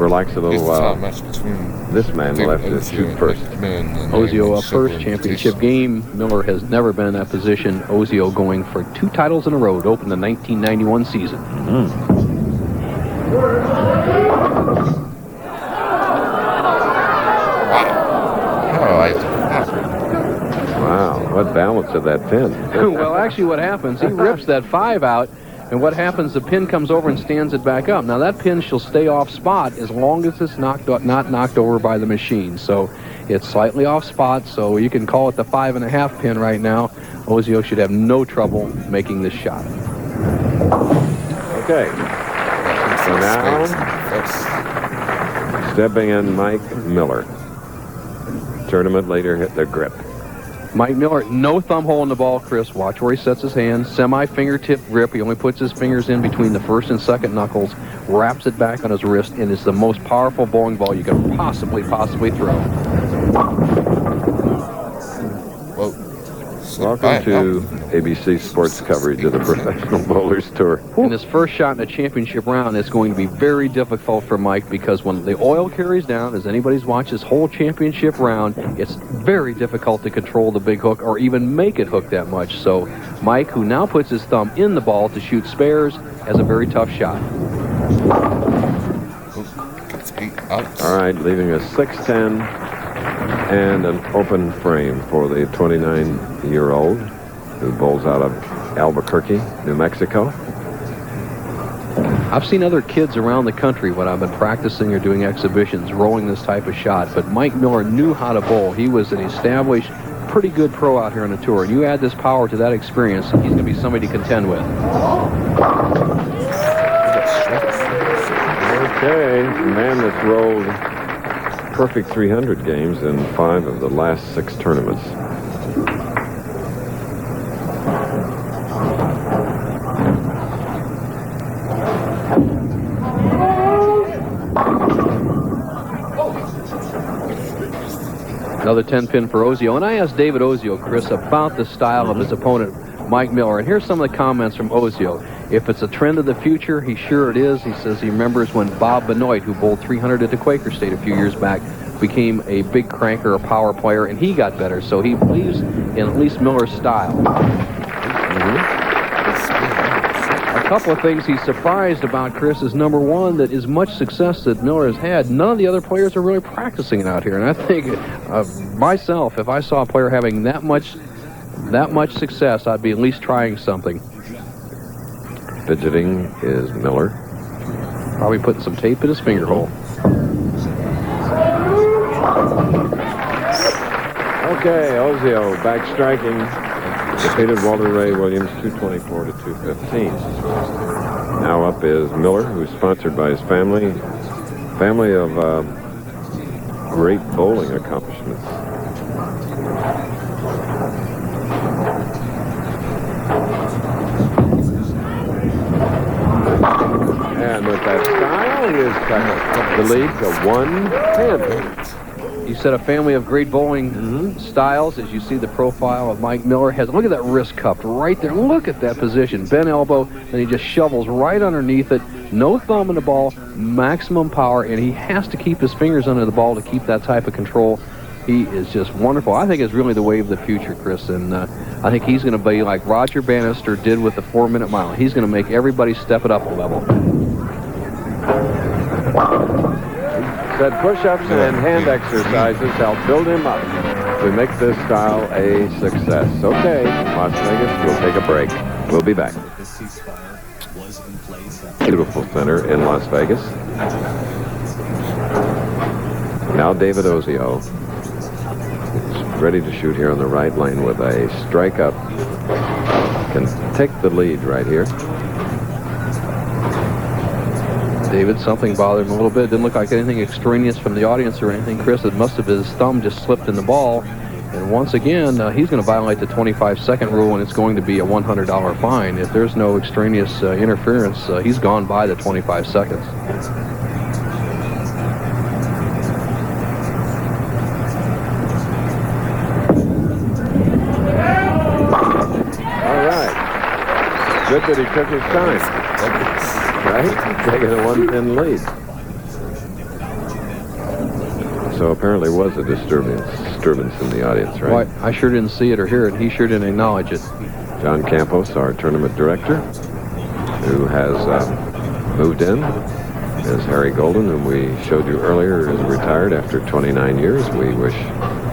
relax a little while. This man left to shoot first. Ozio up first, championship game. Miller has never been in that position. Ozio going for 2 titles in a row to open the 1991 season. Wow, what balance of that pin. Well, actually what happens, he rips that 5 out, and what happens, the pin comes over and stands it back up. Now that pin shall stay off spot as long as it's not knocked over by the machine. So it's slightly off spot, so you can call it the 5.5 pin right now. Ozio should have no trouble making this shot. Okay. So now, stepping in Mike Miller. Tournament leader hit the grip. Mike Miller, no thumb hole in the ball, Chris. Watch where he sets his hand. Semi-fingertip grip. He only puts his fingers in between the first and second knuckles, wraps it back on his wrist, and it's the most powerful bowling ball you can possibly throw. Welcome to ABC Sports coverage of the Professional Bowlers Tour. In his first shot in the championship round, it's going to be very difficult for Mike because when the oil carries down, as anybody's watched this whole championship round, it's very difficult to control the big hook or even make it hook that much. So Mike, who now puts his thumb in the ball to shoot spares, has a very tough shot. All right, leaving a 6-10 and an open frame for the 29-year-old who bowls out of Albuquerque, New Mexico. I've seen other kids around the country when I've been practicing or doing exhibitions rolling this type of shot, but Mike Miller knew how to bowl. He was an established, pretty good pro out here on the tour. And you add this power to that experience, he's going to be somebody to contend with. Okay, man that's rolled perfect 300 games in 5 of the last 6 tournaments. Another 10-pin for Ozio. And I asked David Ozio, Chris, about the style of his opponent, Mike Miller. And here's some of the comments from Ozio. If it's a trend of the future, he's sure it is. He says he remembers when Bob Benoit, who bowled 300 at the Quaker State a few years back, became a big cranker, a power player, and he got better. So he believes in at least Miller's style. A couple of things he's surprised about, Chris, is number one, that as much success that Miller has had, none of the other players are really practicing it out here. And I think myself, if I saw a player having that much success, I'd be at least trying something. Fidgeting is Miller. Probably putting some tape in his finger hole. Okay, Ozio back striking. Defeated Walter Ray Williams 224 to 215. Now up is Miller, who's sponsored by his family of great bowling accomplishments. And with that style, he is the lead to 110. You said a family of great bowling styles. As you see the profile of Mike Miller has, look at that wrist cupped right there. Look at that position. Bent elbow, and he just shovels right underneath it. No thumb in the ball, maximum power, and he has to keep his fingers under the ball to keep that type of control. He is just wonderful. I think it's really the wave of the future, Chris, and I think he's going to be like Roger Bannister did with the 4-minute mile. He's going to make everybody step it up a level. Said push-ups and hand exercises help build him up to make this style a success. Okay, Las Vegas, we'll take a break. We'll be back. Beautiful center in Las Vegas. Now David Ozio is ready to shoot here on the right lane with a strike up. Can take the lead right here. David, something bothered him a little bit. Didn't look like anything extraneous from the audience or anything, Chris. It must have his thumb just slipped in the ball. And once again, he's going to violate the 25-second rule, and it's going to be a $100 fine. If there's no extraneous interference, he's gone by the 25 seconds. All right. Good that he took his time. Right? Taking a 1-10 lead. So apparently was a disturbance in the audience, right? Well, I sure didn't see it or hear it. He sure didn't acknowledge it. John Campos, our tournament director, who has moved in, is Harry Golden, whom we showed you earlier, is retired after 29 years. We wish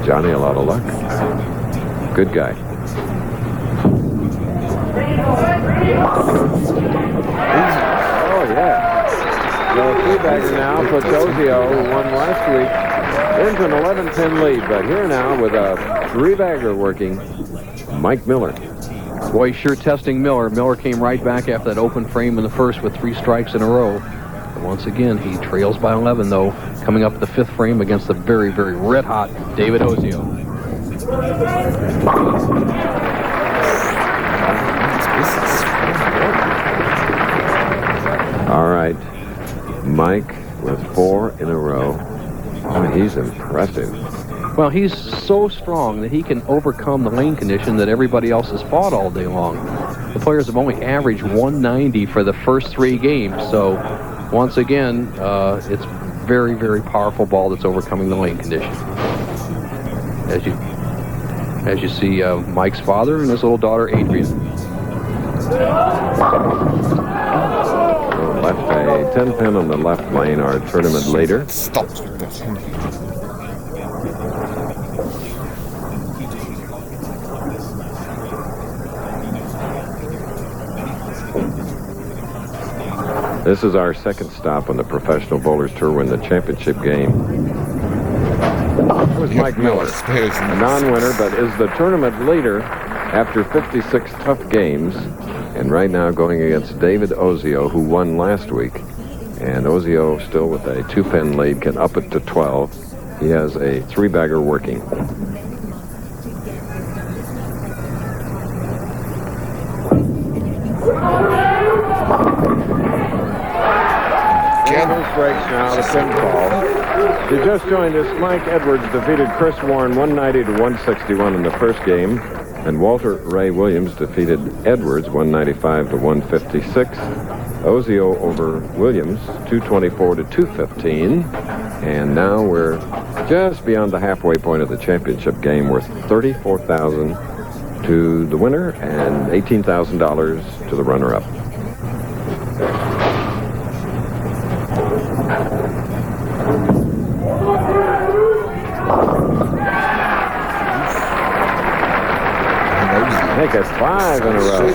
Johnny a lot of luck. Good guy. Oh, yeah. The three-bagger now puts Ozio, who won last week, into an 11-pin lead. But here now with a three-bagger working, Mike Miller. Boy, sure testing Miller. Miller came right back after that open frame in the first with 3 strikes in a row. But once again, he trails by 11, though, coming up the 5th frame against the very, very red-hot David Ozio. All right. Mike with 4 in a row. Oh, he's impressive. Well, he's so strong that he can overcome the lane condition that everybody else has fought all day long. The players have only averaged 190 for the first 3 games. So, once again, it's very, very powerful ball that's overcoming the lane condition. As you see, Mike's father and his little daughter, Adrian. Left a 10-pin on the left lane, our tournament leader. Stop. This is our second stop on the Professional Bowlers Tour when the championship game. That was Mike Miller, a non-winner, but is the tournament leader after 56 tough games. And right now going against David Ozio, who won last week. And Ozio, still with a 2-pin lead, can up it to 12. He has a 3-bagger working. Breaks now, the pinfall. You just joined us. Mike Edwards defeated Chris Warren 190 to 161 in the first game. And Walter Ray Williams defeated Edwards 195 to 156. Ozio over Williams 224 to 215. And now we're just beyond the halfway point of the championship game, worth $34,000 to the winner and $18,000 to the runner-up. I think it's 5 in a row.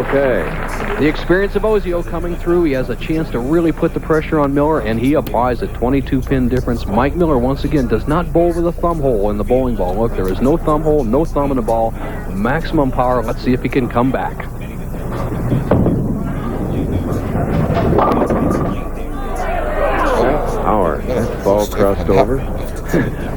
Okay. The experience of Ozio coming through. He has a chance to really put the pressure on Miller, and he applies a 22-pin difference. Mike Miller, once again, does not bowl with a thumb hole in the bowling ball. Look, there is no thumb hole, no thumb in the ball. Maximum power. Let's see if he can come back. Power. That ball crossed over.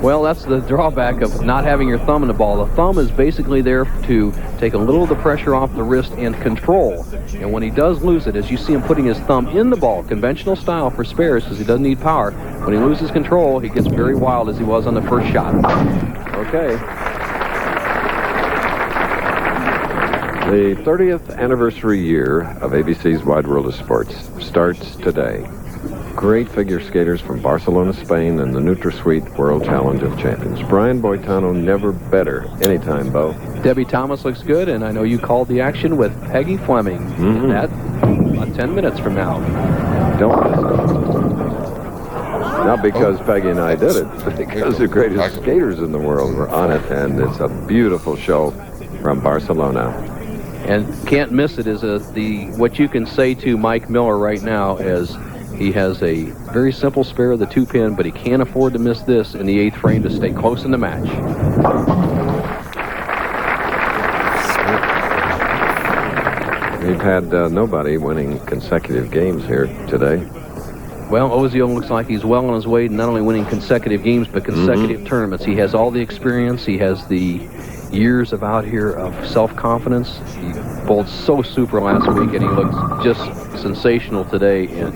Well, that's the drawback of not having your thumb in the ball. The thumb is basically there to take a little of the pressure off the wrist and control. And when he does lose it, as you see him putting his thumb in the ball, conventional style for spares because he doesn't need power, when he loses control, he gets very wild as he was on the first shot. Okay. The 30th anniversary year of ABC's Wide World of Sports starts today. Great figure skaters from Barcelona, Spain, and the NutraSweet World Challenge of Champions. Brian Boitano, never better. Anytime, Bo. Debbie Thomas looks good, and I know you called the action with Peggy Fleming. Mm-hmm. That about 10 minutes from now. Don't miss it. Not because Peggy and I did it, but because the greatest skaters in the world were on it, and it's a beautiful show from Barcelona. And can't miss it is what you can say to Mike Miller right now is he has a very simple spare of the 2-pin, but he can't afford to miss this in the 8th frame to stay close in the match. We've had nobody winning consecutive games here today. Well, Ozio looks like he's well on his way to not only winning consecutive games, but consecutive tournaments. He has all the experience. He has the years of out here of self-confidence. He bowled so super last week, and he looks just sensational today. And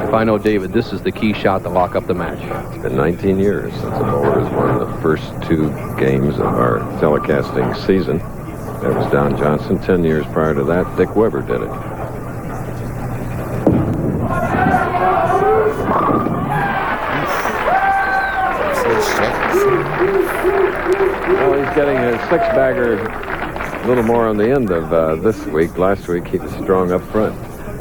if I know David, this is the key shot to lock up the match. It's been 19 years since a bowler has won the first 2 games of our telecasting season. That was Don Johnson. 10 years prior to that, Dick Weber did it. Well, he's getting his six-bagger a little more on the end of this week. Last week, he was strong up front.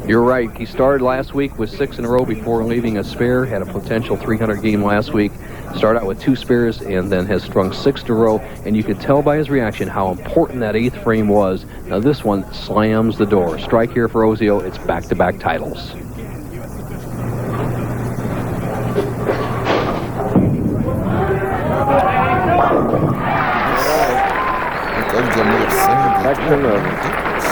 You're right. He started last week with 6 in a row before leaving a spare. Had a potential 300 game last week. Started out with 2 spares and then has strung 6 in a row. And you could tell by his reaction how important that 8th frame was. Now this one slams the door. Strike here for Ozio. It's back-to-back titles. Section of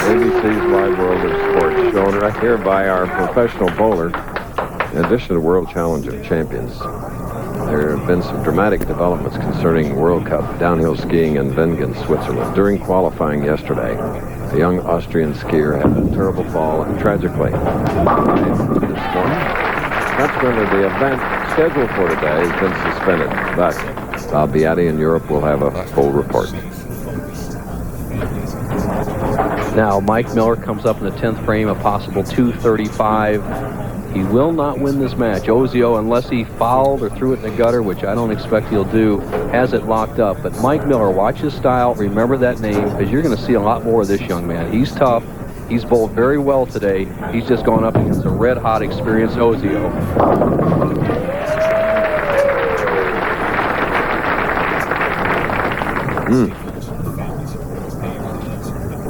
ABC's Wide World of Sports, shown right here by our professional bowler, in addition to World Challenge of Champions. There have been some dramatic developments concerning World Cup downhill skiing in Wengen, Switzerland. During qualifying yesterday, a young Austrian skier had a terrible fall and tragically died this morning. Consequently, the event scheduled for today has been suspended, but Beatty in Europe will have a full report. Now, Mike Miller comes up in the 10th frame, a possible 235. He will not win this match. Ozio, unless he fouled or threw it in the gutter, which I don't expect he'll do, has it locked up. But Mike Miller, watch his style. Remember that name, because you're going to see a lot more of this young man. He's tough. He's bowled very well today. He's just gone up against a red-hot, experienced Ozio.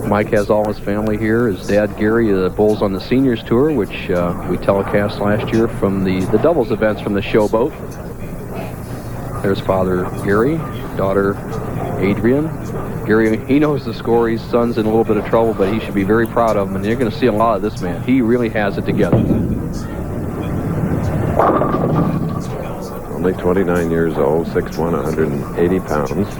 Mike has all his family here. His dad, Gary, bowls on the seniors tour, which we telecast last year from the doubles events from the Showboat. There's father, Gary, daughter, Adrian. Gary, he knows the score. His son's in a little bit of trouble, but he should be very proud of him, and you're going to see a lot of this man. He really has it together. Only 29 years old, 6'1", 180 pounds.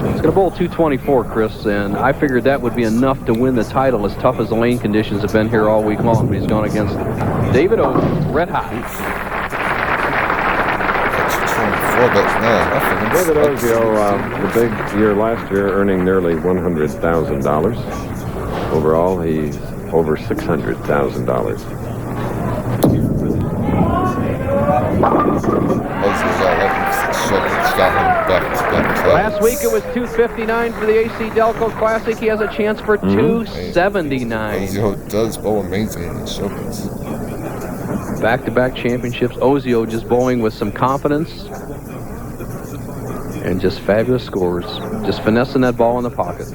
He's going to bowl 224, Chris, and I figured that would be enough to win the title, as tough as the lane conditions have been here all week long. But he's gone against David Ozio, red hot. David Ozio, the big year last year, earning nearly $100,000. Overall, he's over $600,000. Last week it was 259 for the AC Delco Classic. He has a chance for 279. Ozio does bowl amazing in the Showboats. Back-to-back championships. Ozio just bowling with some confidence and just fabulous scores. Just finessing that ball in the pocket.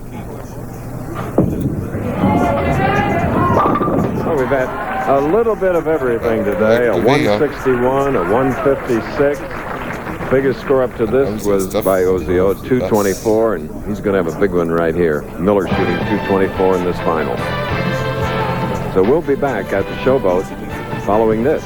Well, we've had a little bit of everything today. A 161, a 156. Biggest score up to this was by Ozio at 224, and he's going to have a big one right here. Miller shooting 224 in this final. So we'll be back at the Showboat following this.